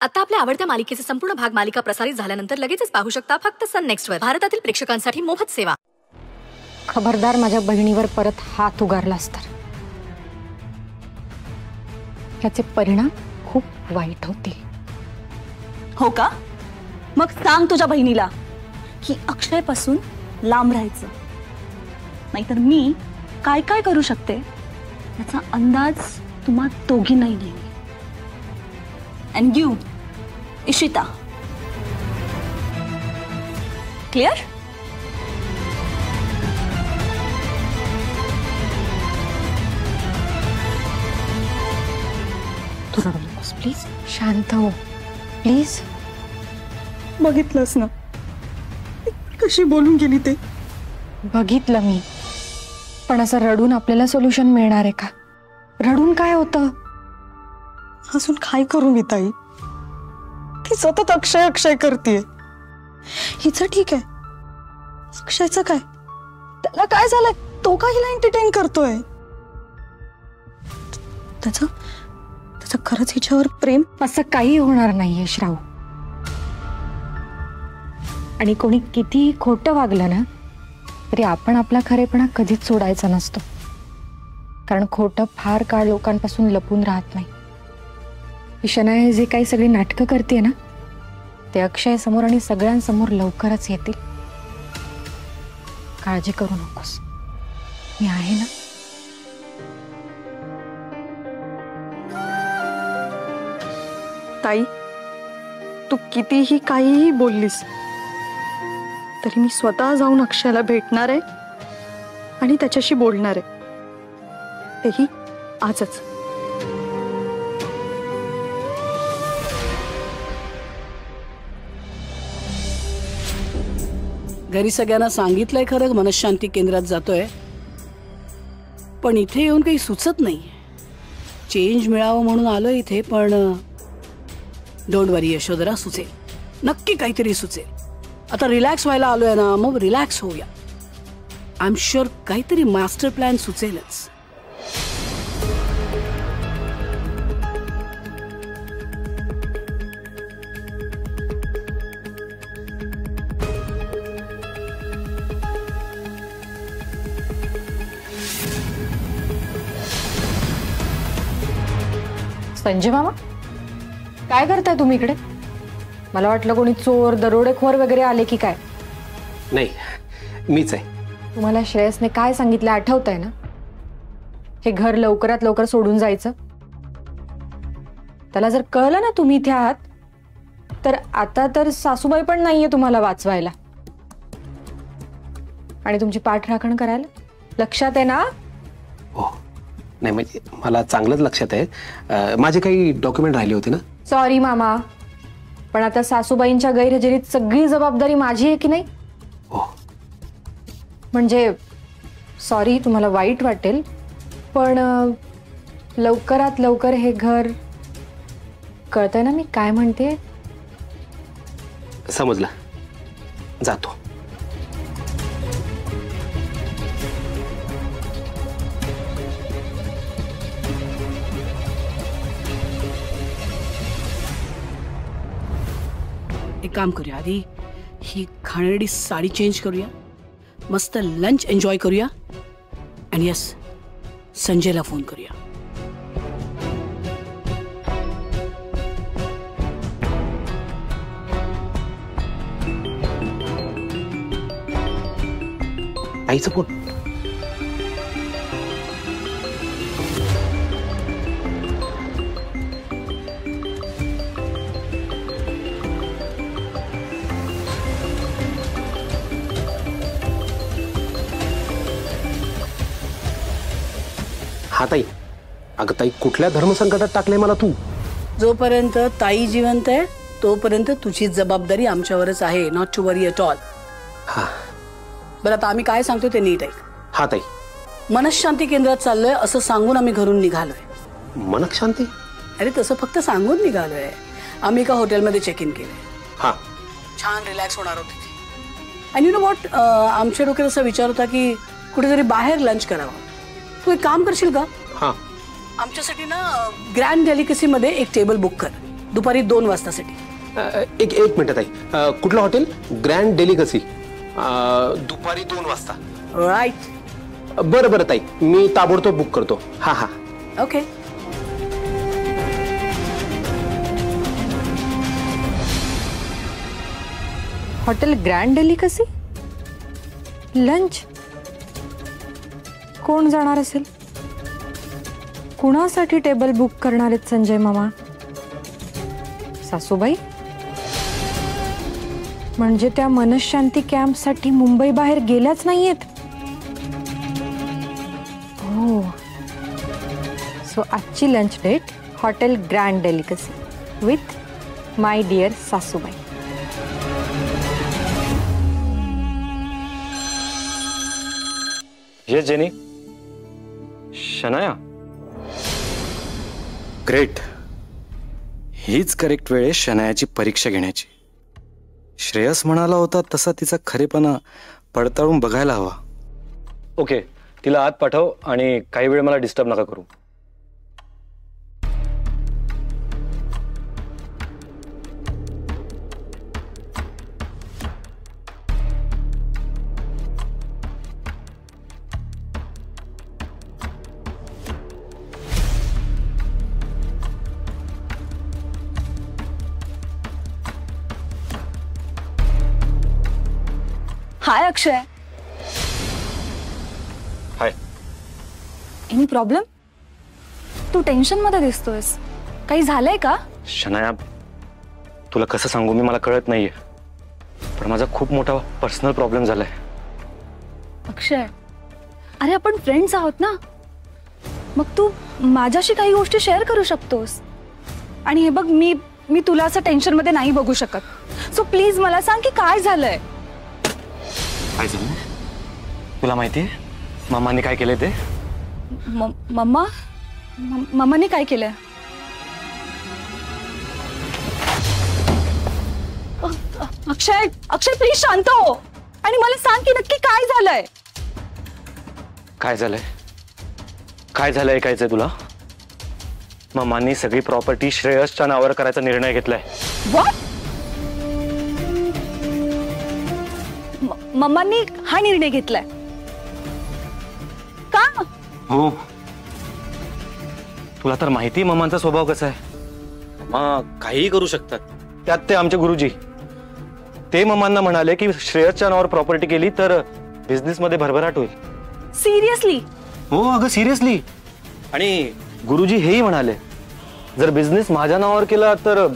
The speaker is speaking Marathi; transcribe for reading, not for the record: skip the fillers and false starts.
आता आपल्या आवडत्या मालिकेचे संपूर्ण भाग मालिका प्रसारित झाल्यानंतर लगेचच पाहू शकता फक्त सन नेक्स्टवर. भारतातील प्रेक्षकांसाठी मोफत सेवा. खबरदार माझ्या बहिणीवर परत हात उगारलास तर याचे परिणाम खूप वाईट होतील. हो का? मग सांग तुझ्या बहिणीला की अक्षय पासून लांब राहायचं, नाहीतर मी काय काय करू शकते याचा अंदाज तुम्हा दोघींनाही नाही. And you, Ishita. Clear? तू रडू नकोस प्लीज. शांत हो प्लीज. बघितलंस ना कशी बोलून गेली ते. बघितलं मी, पण असं रडून आपल्याला सोल्युशन मिळणार आहे का? रडून काय होतं? अजून काय करू मी ताई? ती सतत अक्षय अक्षय करतीये. हिचं ठीक आहे, अक्षयचं काय? त्याला काय झालंय? तो का हिला एंटरटेन करतोय? त्याचं खरंच हिच्यावर प्रेम? असं काही होणार नाहीये श्राव. आणि कोणी कितीही खोटं वागलं ना तरी आपण आपला खरेपणा कधीच सोडायचा नसतो, कारण खोटं फार काळ लोकांपासून लपून राहत नाही. शनाया जे काही सगळी नाटकं करते ना ते अक्षय समोर आणि सगळ्यांसमोर लवकरच येतील. काळजी करू नकोस, मी आहे ना. ताई, तू कितीही काहीही बोललीस तरी मी स्वतः जाऊन अक्षयला भेटणार आहे आणि त्याच्याशी बोलणार आहे, तेही आजच. घरी सगळ्यांना सांगितलंय खरं मनशांती केंद्रात जातोय, पण इथे येऊन काही सुचत नाही. चेंज मिळावं म्हणून आलोय इथे, पण डोंट वरी यशोधरा, सुचेल नक्की काहीतरी सुचेल. आता रिलॅक्स व्हायला आलोय ना, मग रिलॅक्स होऊया. आय एम शुअर काहीतरी मास्टर प्लॅन सुचेलच. संजय मामा, काय करताय तुम्ही इकडे? मला वाटलं कोणी चोर दरोडेखोर वगैरे आले की काय. नाही, मीच आहे. तुम्हाला श्रेयसने काय सांगितलं आठवतंय ना? हे घर लवकरात लवकर सोडून जायचं. त्याला जर कळलं ना तुम्ही इथे आहात तर आता तर सासूबाई पण नाहीये तुम्हाला वाचवायला आणि तुमची पाठराखण करायला. लक्षात आहे ना? हो, नाही म्हणजे मला चांगलंच लक्षात आहे. माझे काही डॉक्युमेंट राहिले होते ना. सॉरी मामा, पण आता सासूबाईंच्या गैरहजेरीत सगळी जबाबदारी माझी आहे की नाही? हो. म्हणजे सॉरी, तुम्हाला वाईट वाटेल, पण लवकरात लवकर हे घर. कळतंय ना मी काय म्हणते? समजलं, जातो. एक काम करूया, आधी ही घाणेरडी साडी चेंज करूया, मस्त लंच एन्जॉय करूया, आणि यस, संजयला फोन करूया. आईचं फोन. हा ताई. अगं ताई, कुठल्या धर्मसंकटात टाकले मला तू? जोपर्यंत ताई जिवंत आहे तोपर्यंत तुझी जबाबदारी आमच्यावरच आहे. Not to worry at all. हा बरं, आता आम्ही काय सांगतो ते नीट ऐक. हा ताई. मनशांती केंद्रात चाललोय असं सांगून आम्ही घरून निघालोय. मनशांती? अरे तसं फक्त सांगून निघालोय. आम्ही एका हॉटेलमध्ये चेक इन केलंय. हा, छान रिलॅक्स होणार होती ती. आणि यू नो व्हॉट, आमच्या डोक्यात असा विचार होता की कुठेतरी बाहेर लंच करावा. तू एक काम करशील का? हां, आमच्यासाठी ना ग्रँड डेलिकेसी मध्ये एक टेबल बुक कर. दुपारी 2 वाजतासाठी. एक मिनिट ताई. कुठलं हॉटेल? Grand delicacy. दुपारी 2 वाजता. राईट. बरं बरं ताई, मी ताबडतोब बुक करतो. हा हा. Okay. Hotel grand delicacy lunch. कोण जाणार असेल? कुणासाठी टेबल बुक करणार आहेत संजय मामा? सासूबाई? म्हणजे त्या मनशांती कॅम्पसाठी मुंबई बाहेर गेल्याच नाहीयेत. हो, सो आजची lunch date hotel grand delicacy with my dear सासूबाई. ये जेनी. शनाया. ग्रेट. हीच करेक्ट वेळ आहे शनायाची परीक्षा घेण्याची. श्रेयस म्हणाला होता तसा तिचा खरेपणा पडताळून बघायला हवा. ओके, तिला आत पाठव आणि काही वेळ मला डिस्टर्ब नका करू. Hi Akshay. Hi. Any problem? तू टेन्शन मध्ये दिसतोयस. काही झालंय का? शनाया, तुला कसं सांगू मी, मला कळत नाहीये, पण माझा खूप मोठा पर्सनल प्रॉब्लेम झालाय. अक्षय, अरे आपण फ्रेंड्स आहोत ना, मग तू माझ्याशी काही गोष्टी शेअर करू शकतोस. आणि हे बघ, मी तुला असं टेन्शन मध्ये नाही बघू शकत. सो प्लीज मला सांग की काय झालंय. काय झालं? तुला माहितीये मामाने काय केलंय ते? मम्माने काय केलंय? अक्षय, अक्षय प्लीज शांत हो आणि मला सांग की नक्की काय झालंय. काय झालंय? काय झालंय ऐकायचंय तुला? मामांनी सगळी प्रॉपर्टी श्रेयसच्या नावावर करायचा निर्णय घेतलाय. व्हॉट? मम्मांनी हा निर्णय घेतलाय का? हो. तुला तर माहिती मामांचा स्वभाव कसा आहे. मामा काहीही करू शकतात. त्यात ते आमचे गुरुजी, ते मामांना म्हणाले की श्रेयसच्या नावावर प्रॉपर्टी केली तर बिझनेस मध्ये भरभराट होईल. सिरियसली? हो अगं सिरियसली. आणि गुरुजी हेही म्हणाले जर बिझनेस माझ्या नावावर केला तर